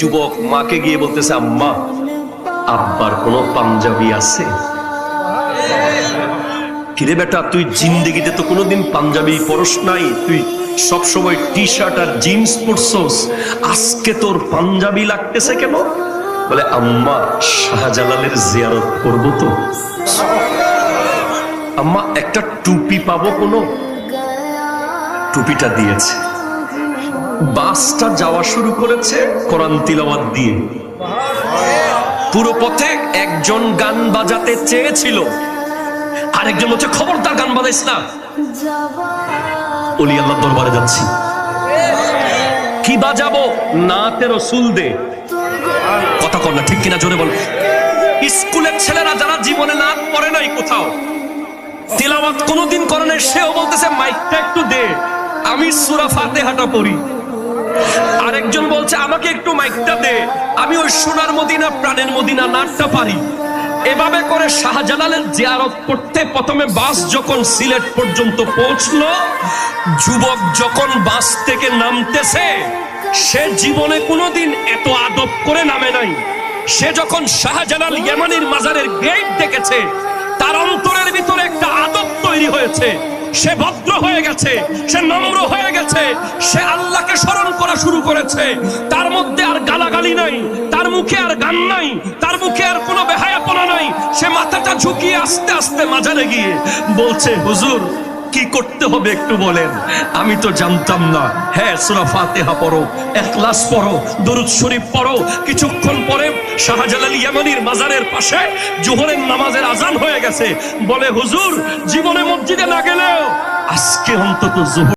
যুবক মাকে গিয়ে বলতেছে, আম্মা আব্বার কোনো পাঞ্জাবি আছে? কিরে বেটা, তুই জিন্দেগিতে তো কোনোদিন পাঞ্জাবি পরশ নাই, তুই সবসময় টি শার্ট আর জিন্স পরছস, আজকে তোর পাঞ্জাবি লাগতেছে কেন? বলে, আম্মা শাহজালালের জিয়ারত করবো তো। আম্মা একটা টুপি পাবো কোনো? টুপিটা দিয়েছে। বাসটা যাওয়া শুরু করেছে কোরআন তিলাওয়াত দিয়ে। পুরো পথে একজন গান বাজাতে চেয়েছিল, আরেকজন হচ্ছে খবরদার গান বাজাইস না, ওলি আল্লাহ দরবারে যাচ্ছি। কি বাজাবো? নাতে রসুল দে। কথা কর না, ঠিক কিনা জোরে বল। স্কুলের ছেলেরা যারা জীবনে নাত পড়ে নাই, কোথাও তিলাওয়াত কোনোদিন করে নাই, সেও বলতেছে মাইকটা একটু দে, আমি সূরা ফাতিহাটা পড়ি। আরেকজন বলছে আমাকে একটু মাইকটা দে, আমি ওই সোনার মদিনা প্রাণের মদিনা নাটটা পারি। এভাবে করে শাহজালালের জিয়ারত করতে প্রথমে বাস যখন সিলেট পর্যন্ত পৌঁছলো, যুবক যখন বাস থেকে নামতেছে, সে জীবনে কোনোদিন এত আদব করে নামে নাই। সে যখন শাহজালাল ইয়ামানির মাজারের গেট দেখেছে, তার অন্তরের ভিতরে একটা আদব তৈরি হয়েছে। সে ভদ্র হয়ে গেছে, সে নম্র হয়ে গেছে, সে আল্লাহকে স্মরণ করা শুরু করেছে। তার মধ্যে আর গালাগালি নাই, তার মুখে আর গান নাই, তার মুখে আর কোনো বেহায়াপনা নাই। সে মাথাটা ঝুঁকিয়ে আস্তে আস্তে মাজারে গিয়ে বলছে, হুজুর কি করতে হবে একটু বলেন, আমি তো জানতাম না। হ্যাঁ, সূরা ফাতিহা পড়ো, ইখলাস পড়ো, দরুদ শরীফ পড়ো। কিছুক্ষণ পরে শাহজালাল ইয়ামানির মাজারের পাশে জোহরের নামাজের আজান হয়ে গেছে। বলে, হুজুর জীবনে মসজিদে না গেলেও আজকে অন্তত জোহর